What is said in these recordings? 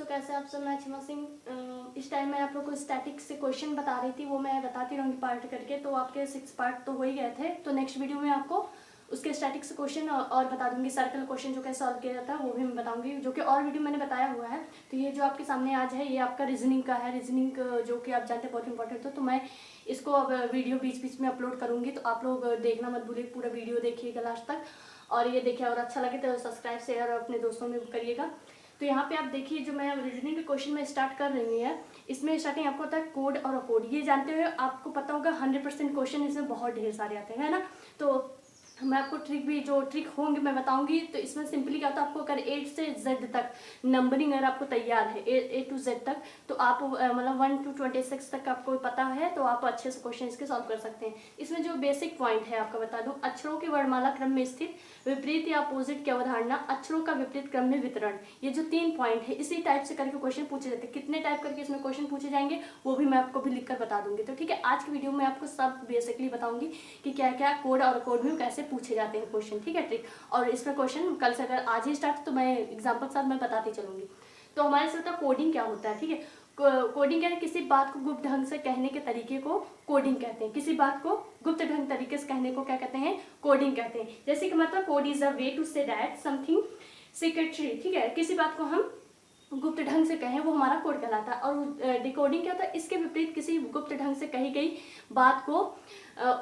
कैसे आप सब। मैं छिमा सिंह। इस टाइम मैं आप लोग को स्टैटिक से क्वेश्चन बता रही थी, वो मैं बताती रहूँगी पार्ट करके। तो आपके 6 पार्ट तो हो ही गए थे, तो नेक्स्ट वीडियो में आपको उसके स्टैटिक से क्वेश्चन और बता दूंगी। सर्कल क्वेश्चन जो कैसे सॉल्व किया जाता है वो भी मैं बताऊंगी, जो कि और वीडियो मैंने बताया हुआ है। तो ये जो आपके सामने आज है ये आपका रीजनिंग का है। रीजनिंग जो कि आप जानते हैं बहुत इंपॉर्टेंट हो, तो मैं इसको अब वीडियो बीच बीच में अपलोड करूँगी। तो आप लोग देखना मत भूलिए, पूरा वीडियो देखिएगा लास्ट तक। और ये देखिए, और अच्छा लगे तो सब्सक्राइब शेयर अपने दोस्तों में करिएगा। तो यहाँ पे आप देखिए, जो मैं रीजनिंग के क्वेश्चन में स्टार्ट कर रही है, इसमें स्टार्टिंग आपको होता है कोड और अकोड। ये जानते हुए आपको पता होगा 100% क्वेश्चन इसमें बहुत ढेर सारे आते हैं, है ना। तो मैं आपको ट्रिक भी जो ट्रिक होंगे मैं बताऊंगी। तो इसमें सिंपली क्या होता है, आपको अगर A से Z तक नंबरिंग अगर आपको तैयार है A to Z तक, तो आप मतलब 1 to 26 तक आपको पता है, तो आप अच्छे से क्वेश्चन इसके सॉल्व कर सकते हैं। इसमें जो बेसिक पॉइंट है आपका बता दूं, अक्षरों की वर्णमाला क्रम में स्थित विपरीत या अपोजिट की अवधारणा, अक्षरों का विपरीत क्रम में वितरण, ये जो 3 पॉइंट है इसी टाइप से करके क्वेश्चन पूछे जाते हैं। कितने टाइप करके इसमें क्वेश्चन पूछे जाएंगे वो भी मैं आपको भी लिखकर बता दूंगी। तो ठीक है, आज की वीडियो में आपको सब बेसिकली बताऊंगी कि क्या क्या कोड और कोड में कैसे पूछे जाते हैं क्वेश्चन, ठीक है, ट्रिक। और इसमें क्वेश्चन कल से अगर आज ही स्टार्ट, तो मैं एग्जाम्पल के साथ मैं बताती चलूंगी। तो हमारे साथ कोडिंग क्या होता है, ठीक है। कोडिंग क्या है, किसी बात को गुप्त ढंग से कहने के तरीके को कोडिंग कहते हैं। किसी बात को गुप्त ढंग तरीके से कहने को क्या कहते हैं, कोडिंग कहते हैं। जैसे कि मतलब code is a way to say that something secretly, ठीक है। किसी बात को हम गुप्त ढंग से कहें वो हमारा कोड कहलाता है। और डिकोडिंग क्या होता है, इसके विपरीत किसी गुप्त ढंग से कही गई बात को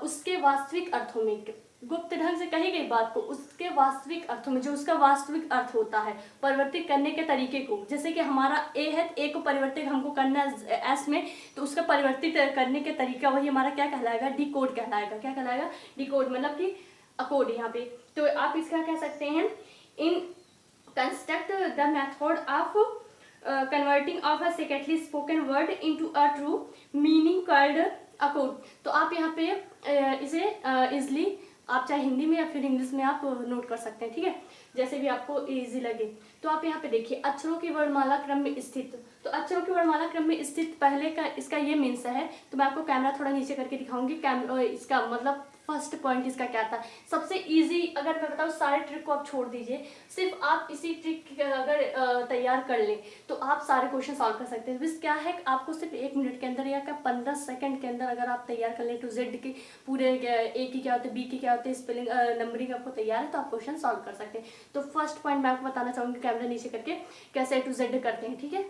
उसके वास्तविक अर्थों में, गुप्त ढंग से कही गई बात को उसके वास्तविक अर्थों में, जो उसका वास्तविक अर्थ होता है, परिवर्तित करने के तरीके को। जैसे कि हमारा ए है, ए को परिवर्तित हमको करना है एस में, तो उसका परिवर्तित करने के तरीका वही हमारा क्या कहलाएगा, डिकोड कहलाएगा। क्या कहलाएगा, डिकोड, मतलब कि अकोड यहाँ पे। तो आप इसका कह सकते हैं, in construct the method of converting of a secondly spoken word into a true meaning called a code. तो आप यहाँ पे इसे इजली आप चाहे हिंदी में या फिर इंग्लिश में आप नोट कर सकते हैं, ठीक है, जैसे भी आपको इजी लगे। तो आप यहाँ पे देखिए, अक्षरों की वर्णमाला क्रम में स्थित। तो अक्षरों की वर्णमाला क्रम में स्थित पहले का इसका ये मीन्स है। तो मैं आपको कैमरा थोड़ा नीचे करके दिखाऊंगी। इसका मतलब फर्स्ट पॉइंट इसका क्या था, सबसे इजी अगर मैं बताऊँ, सारे ट्रिक को आप छोड़ दीजिए, सिर्फ आप इसी ट्रिक अगर तैयार कर लें तो आप सारे क्वेश्चन सॉल्व कर सकते हैं। बस क्या है, आपको सिर्फ 1 मिनट के अंदर या 15 सेकंड के अंदर अगर आप तैयार कर लें टू जेड के पूरे, ए की क्या होते हैं, बी की क्या होते हैं, स्पेलिंग नंबरिंग आपको तैयार है, तो आप क्वेश्चन सॉल्व कर सकते हैं। तो फर्स्ट पॉइंट मैं आपको बताना चाहूँगी, कैमरा नीचे करके कैसे ए टू जेड करते हैं, ठीक है।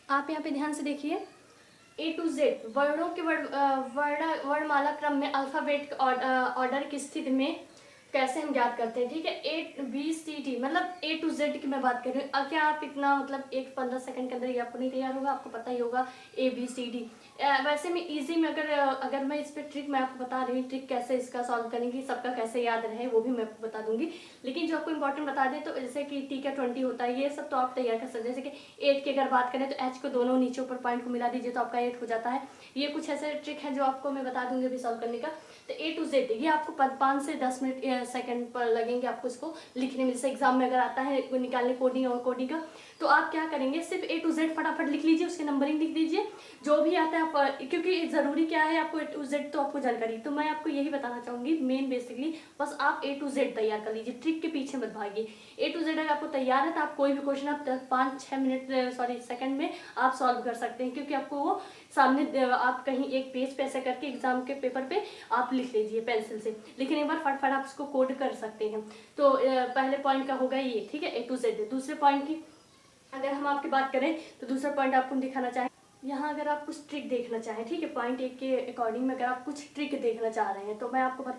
आप यहाँ पे ध्यान से देखिए, ए टू जेड वर्णों के वर्णमाला क्रम में अल्फाबेट ऑर्डर की स्थिति में कैसे हम ज्ञात करते हैं, ठीक है। A B C D मतलब ए टू जेड की मैं बात कर रही हूँ। क्या आप इतना मतलब 15 सेकंड के अंदर ये आपको नहीं तैयार होगा, आपको पता ही होगा ABCD। वैसे में इजी में अगर मैं इस पर ट्रिक मैं आपको बता रही हूँ, ट्रिक कैसे इसका सॉल्व करेंगे, सबका कैसे याद रहे वो भी मैं आपको बता दूंगी। लेकिन जो आपको इंपॉर्टेंट बता दें, तो जैसे कि T का 20 होता है, ये सब तो आप तैयार कर सकते हैं। जैसे कि 8 की अगर बात करें तो H को दोनों नीचे ऊपर पॉइंट को मिला दीजिए तो आपका 8 हो जाता है। ये कुछ ऐसे ट्रिक है जो आपको मैं बता दूंगी अभी सॉल्व करने का। तो A to Z ये आपको 5 से 10 मिनट सेकंड पर लगेंगे आपको इसको लिखने में। जैसे एग्जाम में अगर आता है निकालने कोडिंग और कोडिंग का, तो आप क्या करेंगे, सिर्फ A to Z फटाफट लिख लीजिए, उसके नंबरिंग लिख दीजिए जो भी आता है आप, क्योंकि ज़रूरी क्या है आपको A to Z तो आपको जानकारी। तो मैं आपको यही बताना चाहूँगी मेन बेसिकली, बस आप A to Z तैयार कर लीजिए, ट्रिक के पीछे मत भागिए। A to Z अगर आपको तैयार है तो आप कोई भी क्वेश्चन आप 5-6 मिनट सेकंड में आप सॉल्व कर सकते हैं, क्योंकि आपको वो सामने आप कहीं एक पेज पे ऐसे करके एग्जाम के पेपर पे आप लिख लीजिए पेंसिल से, लेकिन एक बार फटाफट आप उसको कोड कर सकते हैं। तो पहले पॉइंट का होगा ये, ठीक है, A to Z। दूसरे पॉइंट की अगर हम आपकी बात करें तो दूसरा पॉइंट आपको दिखाना चाहें, यहाँ अगर आप कुछ ट्रिक देखना चाहें, ठीक है, पॉइंट 1 के अकॉर्डिंग में अगर आप कुछ ट्रिक देखना चाह रहे हैं तो मैं आपको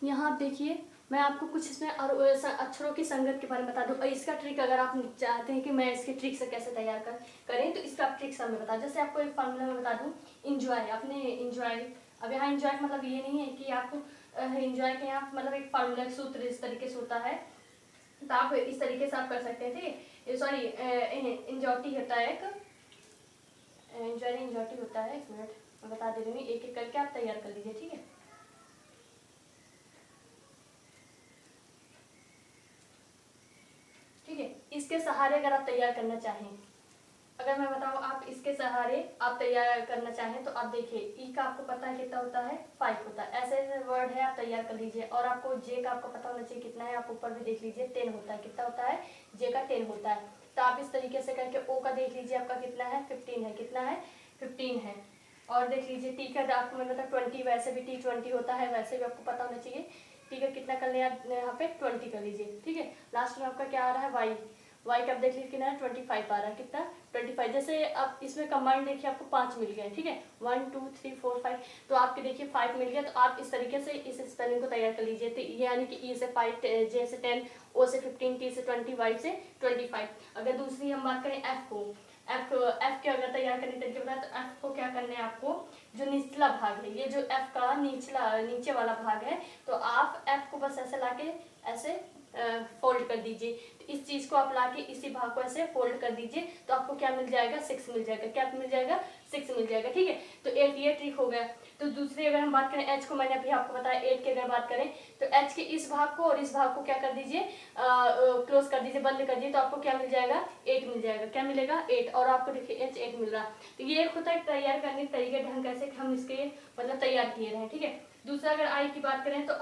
यहाँ आप देखिए, मैं आपको कुछ इसमें और अक्षरों की संगत के बारे में बता दूँ। और इसका ट्रिक अगर आप चाहते हैं कि मैं इसके ट्रिक से कैसे तैयार करें, तो इसका ट्रिक सब मैं बता। जैसे आपको एक फॉर्मूला में बता दूँ, इंजॉय, आपने इंजॉय, अब यहाँ इंजॉय मतलब ये नहीं है कि आपको इंजॉय के यहाँ मतलब एक फार्मूला सूत्र इस तरीके से होता है, तो आप इस तरीके से आप कर सकते हैं, ठीक है। सॉरी, इंजॉटी होता है एक, इंजॉटी होता है, 1 मिनट मैं बता दे रही हूँ, एक एक करके आप तैयार कर लीजिए, ठीक है। ठीक है, इसके सहारे अगर आप तैयार करना चाहें, अगर मैं बताऊँ आप इसके सहारे आप तैयार करना चाहें, तो आप देखिए ई का आपको पता है कितना होता है, 5 होता है। ऐसे ऐसे वर्ड है आप तैयार कर लीजिए। और आपको जे का आपको पता होना चाहिए कितना है, आप ऊपर भी देख लीजिए 10 होता है। कितना होता है, जे का 10 होता है। तो आप इस तरीके से करके ओ का देख लीजिए आपका कितना है 15 है, कितना है 15 है। और देख लीजिए टी का आपको मैंने बताया 20, वैसे भी टी 20 होता है, वैसे भी आपको पता होना चाहिए। टी का कितना कर लें आप यहाँ पे 20 कर लीजिए, ठीक है। लास्ट में आपका क्या आ रहा है वाई, वाई का आप देख लीजिए कितना है 25 आ रहा है, कितना 25। जैसे अब इसमें कंबाइंड देखिए आपको 5 मिल गए, ठीक है, 1 2 3 4 5, तो आपके देखिए 5 मिल गया। तो आप इस तरीके से इस स्पेलिंग को तैयार कर लीजिए। तो ये यानी कि ई से 5, जे से 10, ओ से 15, टी से 20, वाई से 25। अगर दूसरी हम बात करें एफ को, एफ के अगर तैयार करने तरीके बताए तो एफ को क्या करना है आपको, जो निचला भाग है, ये जो एफ का नीचे वाला भाग है, तो आप एफ को बस ऐसे लाके ऐसे फोल्ड कर दीजिए। तो इस चीज को आप लाके इसी भाग को ऐसे फोल्ड कर दीजिए, तो आपको क्या मिल जाएगा 6 मिल जाएगा। क्या मिल जाएगा 6 मिल जाएगा, ठीक है। तो 8 ये ट्रिक हो गया। तो दूसरी अगर हम बात करें एच को, मैंने अभी आपको बताया 8 की अगर बात करें तो एच के इस भाग को और इस भाग को क्या कर दीजिए, क्लोज कर दीजिए, बंद कर दीजिए, तो आपको क्या मिल जाएगा 8 मिल जाएगा। क्या मिलेगा 8, और आपको देखिए एच 8 मिल रहा। तो ये एक होता है तैयार करने के तरीके ढंग कैसे हम इसके मतलब तैयार किए रहे, ठीक है। दूसरा अगर आई की बात करें तो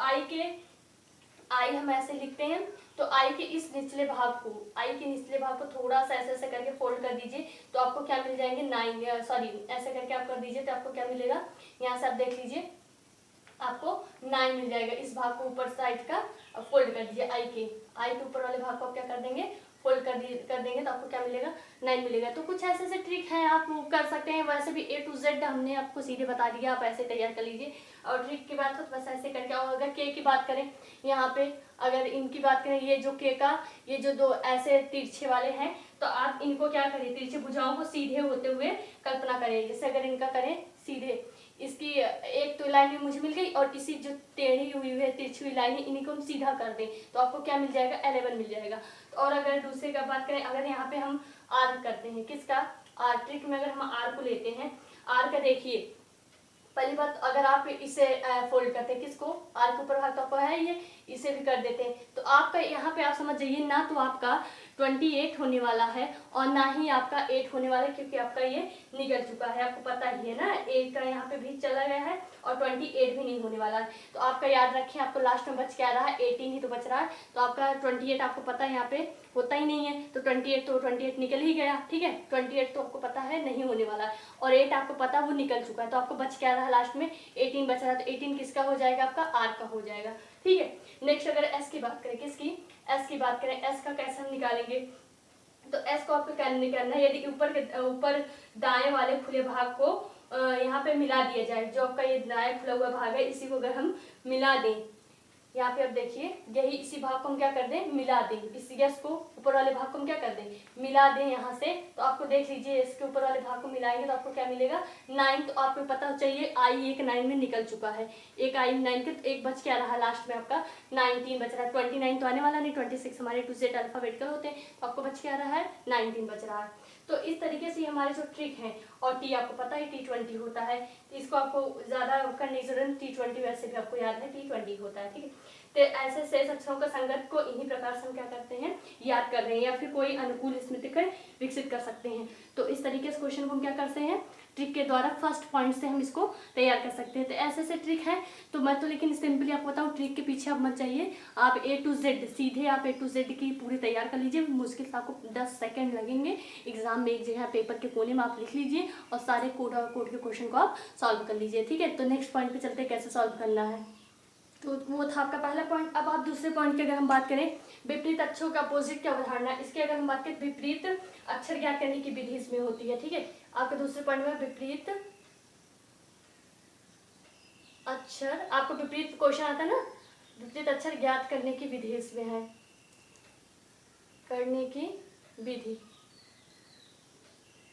आई हम ऐसे लिखते हैं। तो आई के इस निचले भाग को, आई के निचले भाग को थोड़ा सा ऐसे ऐसे करके फोल्ड कर दीजिए, तो आपको क्या मिल जाएंगे 9, सॉरी ऐसे करके आप कर दीजिए, तो आपको क्या मिलेगा, यहाँ से आप देख लीजिए आपको 9 मिल जाएगा। इस भाग को ऊपर साइड का फोल्ड कर दीजिए, आई के ऊपर वाले भाग को आप क्या कर देंगे, फोल्ड कर देंगे, तो आपको क्या मिलेगा 9 मिलेगा। तो कुछ ऐसे ऐसे ट्रिक हैं आप कर सकते हैं। वैसे भी A to Z हमने आपको सीधे बता दिया, आप ऐसे तैयार कर लीजिए। और ट्रिक की बात हो तो बस ऐसे करके। और अगर के की बात करें, यहाँ पे अगर इनकी बात करें, ये जो के का ये जो दो ऐसे तिरछे वाले हैं, तो आप इनको क्या करें, तिरछे भुजाओं को सीधे होते हुए कल्पना करें। जैसे अगर इनका करें सीधे, इसकी एक तो लाइन मुझे मिल गई, और इसी जो टेढ़ी हुई है तिरछी हुई लाइन है, इन्हीं को हम सीधा कर दें, तो आपको क्या मिल जाएगा 11 मिल जाएगा। और अगर दूसरे का बात करें, अगर यहाँ पे हम आर करते हैं, किसका आर, ट्रिक में अगर हम आर को लेते हैं, आर का देखिए पहली बात, अगर आप इसे फोल्ड करते हैं, किसको आर के ऊपर भाग तो आपको है ये, इसे भी कर देते हैं, तो आपका यहाँ पे आप समझ जाइए ना, तो आपका 28 होने वाला है और ना ही आपका 8 होने वाला है, क्योंकि आपका ये निकल चुका है, आपको पता ही है ना, 8 का यहाँ पे भी चला गया है और 28 भी नहीं होने वाला है। तो आपका याद रखें, आपको लास्ट में बच क्या रहा है 18 ही तो बच रहा है, तो आपका 28 आपको पता है यहाँ पे होता ही नहीं है, तो 28 निकल ही गया, ठीक है। 28 तो आपको पता है नहीं होने वाला है, और 8 आपको पता वो निकल चुका है, तो आपको बच क्या रहा लास्ट में 18 बच रहा है। तो 18 किसका हो जाएगा, आपका आर का हो जाएगा, ठीक है। नेक्स्ट अगर एस की बात करें, किसकी एस की बात करें, एस का कैसे हम निकालेंगे, तो एस को आपको क्या निकालना है, यदि ऊपर दाएं वाले खुले भाग को यहाँ पे मिला दिया जाए, जो आपका ये दाएं खुला हुआ भाग है, इसी को अगर हम मिला दें, यहाँ पे अब देखिए यही इसी भाग को हम क्या कर दें मिला दें, इस गैस को ऊपर वाले भाग को हम क्या कर दें मिला दें यहाँ से, तो आपको देख लीजिए इसके ऊपर वाले भाग को मिलाएंगे तो आपको क्या मिलेगा 9। तो आपको पता चाहिए आई एक 9 में निकल चुका है, एक आई 9 के, तो एक बच क्या रहा लास्ट में आपका 19 बच रहा है। 29 तो आने वाला नहीं, 26 हमारे टू जेड अल्फाबेटिकल होते हैं, तो आपको बच क्या रहा है 19 बच रहा है। तो इस तरीके से हमारे जो ट्रिक है, और टी आपको पता है T20 होता है, तो इसको आपको ज्यादा करने की जरूरत, T20 वैसे भी आपको याद है T20 होता है, ठीक है। तो ऐसे शेष अक्षरों का संगत को इन्हीं प्रकार से हम क्या करते हैं याद कर रहे हैं, या फिर कोई अनुकूल स्मृति कर विकसित कर सकते हैं। तो इस तरीके से क्वेश्चन को हम क्या करते हैं ट्रिक के द्वारा फर्स्ट पॉइंट से हम इसको तैयार कर सकते हैं। तो ऐसे ऐसे ट्रिक है, तो मैं तो लेकिन सिंपली आपको बताऊं, ट्रिक के पीछे आप मत जाइए, आप A to Z सीधे आप A to Z की पूरी तैयार कर लीजिए। मुश्किल से आपको 10 सेकंड लगेंगे, एग्जाम में एक जगह पेपर के कोने में आप लिख लीजिए और सारे कोड के क्वेश्चन को आप सॉल्व कर लीजिए, ठीक है। तो नेक्स्ट पॉइंट पे चलते हैं कैसे सॉल्व करना है। तो वो था आपका पहला पॉइंट। अब आप दूसरे पॉइंट की अगर हम बात करें, विपरीत अक्षरों का अपोजिट क्या अवधारणा, इसके अगर हम बात करें विपरीत अक्षर ज्ञात करने की विधि इसमें होती है, ठीक है। आपके दूसरे पॉइंट में विपरीत अक्षर, आपको विपरीत क्वेश्चन आता है ना, विपरीत अक्षर ज्ञात करने की विधि इसमें है, करने की विधि,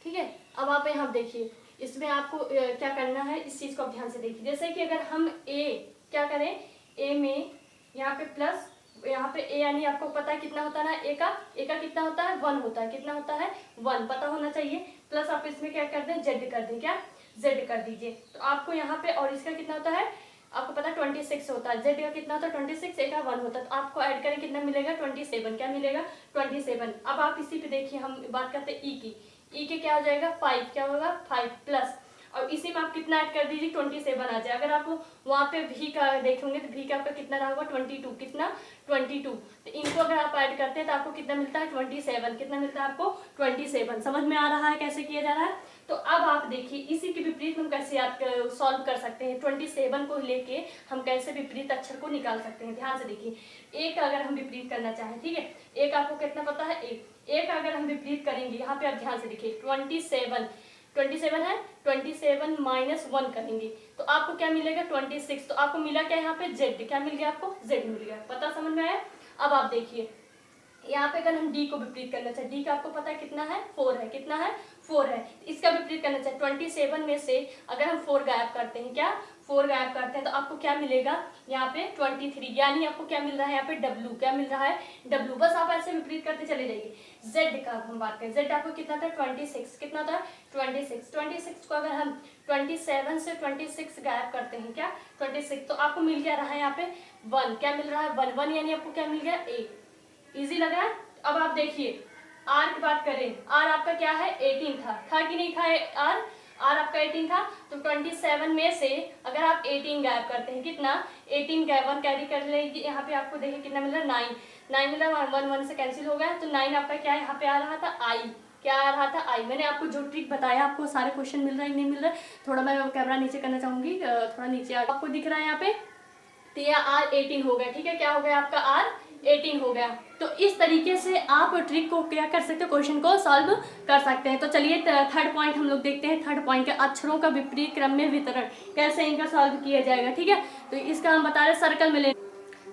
ठीक है। अब आप यहाँ देखिए, इसमें आपको क्या करना है, इस चीज को आप ध्यान से देखिए। जैसे कि अगर हम ए क्या करें, ए में यहाँ पे प्लस, यहाँ पे ए यानी आपको पता है कितना होता है ना, ए का कितना होता है 1 होता है, कितना होता है 1 पता होना चाहिए, प्लस आप इसमें क्या कर दें जेड कर दें, क्या जेड कर दीजिए। तो आपको यहाँ पे, और इसका कितना होता है आपको पता है 26 होता है, जेड का कितना होता है 26, ए का 1 होता है, तो आपको ऐड करें कितना मिलेगा 27, क्या मिलेगा 27। अब आप इसी पे देखिए, हम बात करते हैं ई की, ई के क्या हो जाएगा 5, क्या होगा 5 प्लस, और इसी में आप कितना ऐड कर दीजिए 27 आ जाए। अगर आप वहाँ पे भी का देखेंगे तो भी का आपका कितना रहा होगा 22, कितना 22, तो इनको अगर आप ऐड करते हैं तो आपको कितना मिलता है 27, कितना मिलता है आपको 27। समझ में आ रहा है कैसे किया जा रहा है। तो अब आप देखिए इसी के विपरीत हम कैसे आप सॉल्व कर सकते हैं। 27 को लेके हम कैसे विपरीत अक्षर को निकाल सकते हैं। ध्यान से देखिए, एक अगर हम विपरीत करना चाहें, ठीक है, एक आपको कितना पता है, एक अगर हम विपरीत करेंगे, यहाँ पे आप ध्यान से देखिए 27 है, 27 माइनस 1 करेंगे तो आपको क्या मिलेगा 26। तो आपको मिला क्या यहाँ पे z, क्या मिल गया आपको z मिल गया। पता समझ में आया। अब आप देखिए यहाँ पे अगर हम d को विपरीत करना चाहे, d का आपको पता है कितना है 4 है, कितना है 4 है। इसका विपरीत करना चाहे 27 में से अगर हम 4 गायब करते हैं, क्या 4 गायब करते हैं तो आपको क्या मिलेगा यहाँ पे 23, यानी आपको क्या मिल रहा है यहाँ पे w, क्या मिल रहा है w। बस आप ऐसे विपरीत करते चले जाइए। z का हम बात करें, z आपको कितना था 26, कितना था 26 को अगर हम 27 से 26 गायब करते हैं, क्या 26, तो आपको मिल क्या रहा है यहाँ पे 1, क्या मिल रहा है 1 यानी आपको क्या मिल गया a। इजी लग रहा है। अब आप देखिए r की बात करें, r आपका क्या है 18 था कि नहीं था r आपका 18 था। तो 27 में से अगर आप 18 गायब करते हैं, कितना 18 गायब 1 कैरी कर लेंगे, यहाँ पे आपको देखिए कितना मिल रहा है 9 मिल रहा है, 1 से कैंसिल हो गया तो 9 आपका क्या है यहाँ पे आ रहा था i, क्या आ रहा था i। मैंने आपको जो ट्रिक बताया, आपको सारे क्वेश्चन मिल रहा है नहीं मिल रहा है, थोड़ा मैं कैमरा नीचे करना चाहूंगी, थोड़ा नीचे आपको दिख रहा है यहाँ पे। तो यह r 18 हो गया, ठीक है, क्या हो गया आपका r 18 हो गया। तो इस तरीके से आप ट्रिक को क्या कर सकते हो, क्वेश्चन को सॉल्व कर सकते हैं। तो चलिए थर्ड पॉइंट हम लोग देखते हैं। थर्ड पॉइंट के अक्षरों का विपरीत क्रम में वितरण, कैसे इनका सॉल्व किया जाएगा, ठीक है। तो इसका हम बता रहे सर्कल में ले।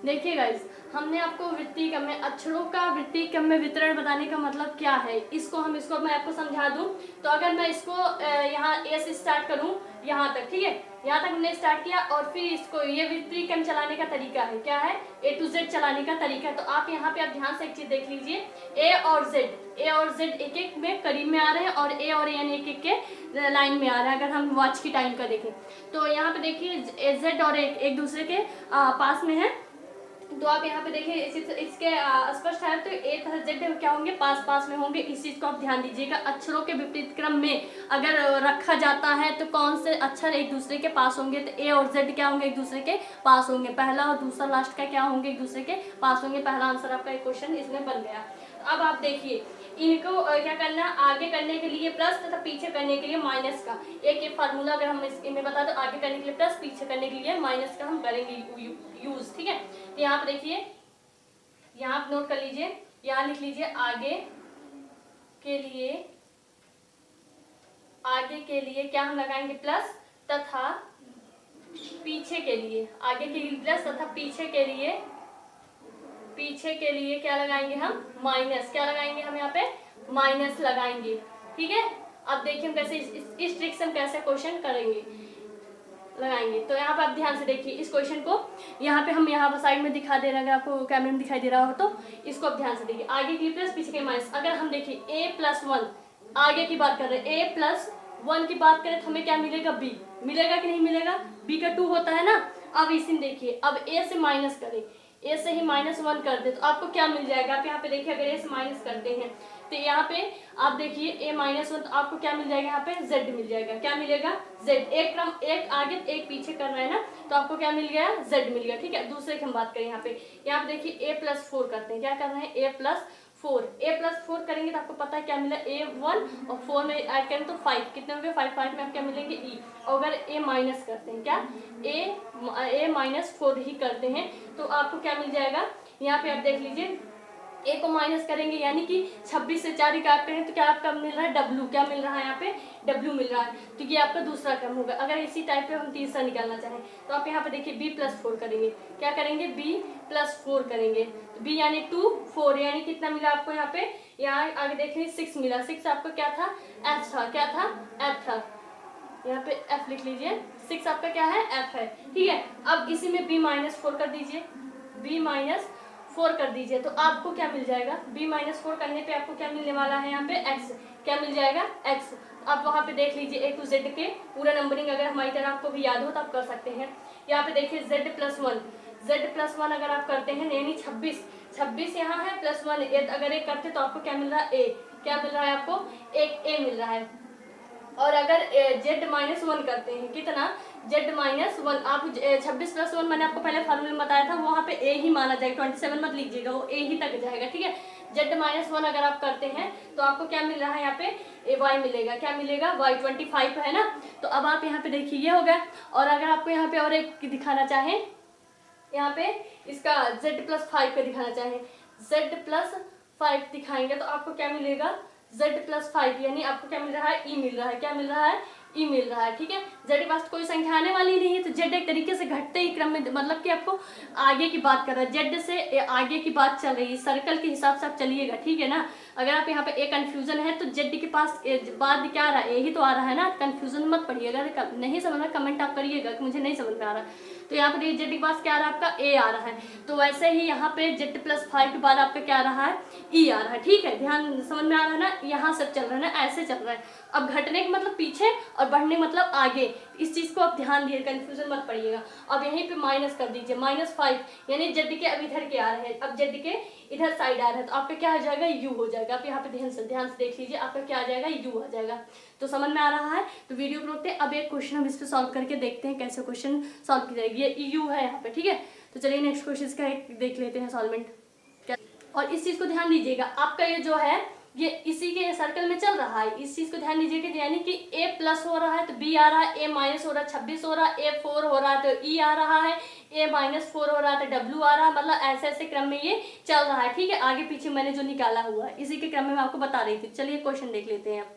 देखिए गाइस, हमने आपको वृत्तीय क्रम में अक्षरों का वृत्तीय क्रम में वितरण बताने का मतलब क्या है, इसको मैं आपको समझा दूं। तो अगर मैं इसको यहाँ ए से स्टार्ट करूं यहाँ तक, ठीक है, यहाँ तक हमने स्टार्ट किया और फिर इसको ये वृत्तीय क्रम चलाने का तरीका है, क्या है A to Z चलाने का तरीका है। तो आप यहाँ पे आप ध्यान से एक चीज देख लीजिए, A और Z एक एक में करीब में आ रहे हैं और A और N एक एक के लाइन में आ रहा है। अगर हम वॉच की टाइम का देखें तो यहाँ पे देखिए Z और एक दूसरे के पास में है। तो आप यहाँ पे देखिए इसके स्पष्ट है तो ए तथा जेड क्या होंगे पास में होंगे। इस चीज को आप ध्यान दीजिएगा। अक्षरों के विपरीत क्रम में अगर रखा जाता है तो कौन से अक्षर एक दूसरे के पास होंगे, तो ए और जेड क्या होंगे एक दूसरे के पास होंगे। पहला और दूसरा लास्ट का क्या होंगे एक दूसरे के पास होंगे। पहला आंसर आपका एक क्वेश्चन इसमें बन गया। अब आप देखिए इनको क्या करना, आगे करने के लिए प्लस तथा पीछे करने के लिए माइनस का एक फार्मूला अगर हम इनमें बता दो, आगे करने के लिए प्लस, पीछे करने के लिए माइनस का हम करेंगे यूज, ठीक है। तो यहाँ पे देखिए, यहाँ आप नोट कर लीजिए, यहाँ लिख लीजिए आगे के लिए क्या हम लगाएंगे प्लस तथा पीछे के लिए, आगे के लिए प्लस तथा पीछे के लिए क्या लगाएंगे हम माइनस, क्या लगाएंगे हम यहाँ पे माइनस लगाएंगे, ठीक है। अब देखिए हम कैसे इस ट्रिक से हम कैसे क्वेश्चन करेंगे लगाएंगे। तो यहाँ पे आप ध्यान से देखिए इस क्वेश्चन को, यहाँ पे हम यहाँ पर साइड में दिखा दे रहे हैं, अगर आपको कैमरे में दिखाई दे रहा हो तो इसको आप ध्यान से देखिए। आगे की प्लस पीछे के माइनस, अगर हम देखिए a+1 आगे की बात कर रहे हैं, a+1 की बात करें तो हमें क्या मिलेगा b, मिलेगा कि नहीं मिलेगा, b का 2 होता है ना। अब इसी देखिए, अब a से माइनस करें, a से ही -1 कर दे तो आपको क्या मिल जाएगा। आप यहाँ पे देखिए अगर a से माइनस करते हैं तो यहाँ पे आप देखिए a-1 तो आपको क्या मिल जाएगा, यहाँ पे z मिल जाएगा। क्या मिलेगा z, एक क्रम एक आगे एक पीछे कर रहे हैं ना, तो आपको क्या मिल गया z मिल गया, ठीक है। दूसरे की हम बात करें, यहाँ पे देखिए a+4 करते हैं, क्या कर रहे हैं a+4 करेंगे तो आपको पता है क्या मिला a1 और 4 में ऐड करें तो 5, कितने हो गए 5 में आप क्या मिलेंगे e। और अगर a माइनस करते हैं, क्या a-4 ही करते हैं तो आपको क्या मिल जाएगा। यहाँ पे आप देख लीजिए a को माइनस करेंगे यानी कि 26 से 4 काटते हैं तो क्या आपका मिल रहा है w, क्या मिल रहा है यहाँ पे w मिल रहा है। तो ये आपका दूसरा क्रम होगा। अगर इसी टाइप पे हम तीसरा निकालना चाहें तो आप यहाँ पे देखिए b+4 करेंगे, क्या करेंगे b+4 करेंगे, तो b यानी 2 4 यानी कितना मिला आपको यहाँ पे, यहाँ आगे देखिए 6 मिला। 6 आपका क्या था f था, क्या था f था, यहाँ पे f लिख लीजिए, 6 आपका क्या है f है, ठीक है। अब इसी में b-4 कर दीजिए, b-4 कर दीजिए तो आपको क्या मिल जाएगा, b-4 करने पे आपको क्या मिलने वाला है यहाँ पे x, क्या मिल जाएगा x। आप वहाँ पे देख लीजिए a to z के पूरा नंबरिंग अगर हमारी तरह आपको भी याद हो तो आप कर सकते हैं। यहाँ पे देखिए z+1 अगर आप करते हैं यानी 26 यहाँ है +1 अगर एक करते तो आपको क्या मिल रहा है a, क्या मिल रहा है आपको एक a मिल रहा है। और अगर z-1 करते हैं, कितना z-1, आप 26+1 मैंने आपको पहले फार्मूले में बताया था, वहाँ पे a ही माना जाएगा, 27 मत लीजिएगा, वो a ही तक जाएगा, ठीक है। z-1 अगर आप करते हैं तो आपको क्या मिल रहा है, यहाँ पे y मिलेगा, क्या मिलेगा, y 25 है ना। तो अब आप यहाँ पे देखिए ये हो गया। और अगर आपको यहाँ पे और एक दिखाना चाहें, यहाँ पे इसका z+5 पे दिखाना चाहें, z+5 दिखाएंगे तो आपको क्या मिलेगा, z+5, यानी आपको क्या मिल रहा है, e मिल रहा है, क्या मिल रहा है, ई मिल रहा है, ठीक है। z के पास कोई संख्या आने वाली नहीं है, तो z एक तरीके से घटते ही क्रम में, मतलब कि आपको आगे की बात कर रहा है, z से आगे की बात चल रही है, सर्कल के हिसाब से आप चलिएगा, ठीक है ना। अगर आप यहाँ पे ए कंफ्यूजन है तो z के पास बाद क्या आ रहा है, ए ही तो आ रहा है ना, कंफ्यूजन मत पड़िएगा। अगर नहीं समझ रहा कमेंट आप करिएगा कि मुझे नहीं समझ में आ रहा है। तो यहाँ पर z के पास क्या आ रहा है, आपका a आ रहा है, तो वैसे ही यहाँ पे z+5 के बाद आपका क्या आ रहा है, e आ रहा है, ठीक है। ध्यान समझ में आ रहा है ना, यहाँ से चल रहा है ना, ऐसे चल रहा है। अब घटने का मतलब पीछे और बढ़ने मतलब आगे, इस चीज को आप ध्यान दिए, कंफ्यूजन मत पड़िएगा। अब यहीं पे माइनस कर दीजिए, -5, यानी z के अब इधर के आ रहे हैं, अब z के इधर साइड आ रहा है, तो आपका क्या आ जाएगा, u हो जाएगा। आप यहाँ पे ध्यान से देख लीजिए, आपका क्या आ जाएगा, u आ जाएगा। तो समझ में आ रहा है, तो वीडियो को रोकते हैं, अब एक क्वेश्चन हम इस पे सॉल्व करके देखते हैं कैसे क्वेश्चन सॉल्व की जाएगी। ये u है यहाँ पे, ठीक है। तो चलिए नेक्स्ट क्वेश्चन का एक देख लेते हैं सॉल्वमेंट। और इस चीज को ध्यान दीजिएगा, आपका ये जो है ये इसी के सर्कल में चल रहा है, इस चीज को ध्यान दीजिएगा, यानी कि a+ हो रहा है तो b आ रहा है, a- हो रहा है 26 हो रहा है, a4 हो रहा है तो e आ रहा है, a-4 हो रहा है तो w आ रहा है, मतलब ऐसे ऐसे क्रम में ये चल रहा है, ठीक है। आगे पीछे मैंने जो निकाला हुआ है इसी के क्रम में मैं आपको बता रही थी। चलिए क्वेश्चन देख लेते हैं।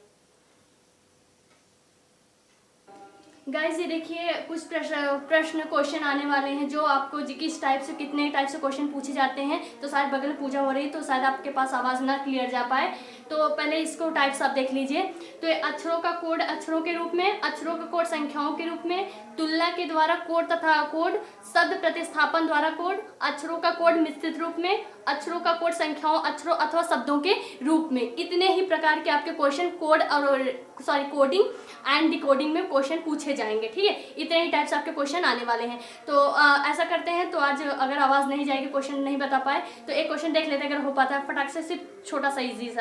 गाइस ये देखिए कुछ प्रश्न क्वेश्चन आने वाले हैं जो आपको किस टाइप से, कितने टाइप से क्वेश्चन पूछे जाते हैं। तो शायद बगल में पूजा हो रही है तो शायद आपके पास आवाज़ ना क्लियर जा पाए, तो पहले इसको टाइप्स आप देख लीजिए। तो ये अक्षरों का कोड अक्षरों के रूप में, अक्षरों का कोड संख्याओं के रूप में, तुलना के द्वारा कोड तथा कोड, शब्द प्रतिस्थापन द्वारा कोड, अक्षरों का कोड मिश्रित रूप में, अक्षरों का कोड संख्याओं, अक्षरों अथवा शब्दों के रूप में। इतने ही प्रकार के आपके क्वेश्चन कोड और कोडिंग एंड डिकोडिंग में क्वेश्चन पूछे जाएंगे, ठीक है। इतने ही टाइप्स आपके क्वेश्चन आने वाले हैं। तो ऐसा करते हैं, तो आज अगर आवाज़ नहीं जाएगी, क्वेश्चन नहीं बता पाए, तो एक क्वेश्चन देख लेते हैं, अगर हो पाता है फटाक से, सिर्फ छोटा सा इजी सा।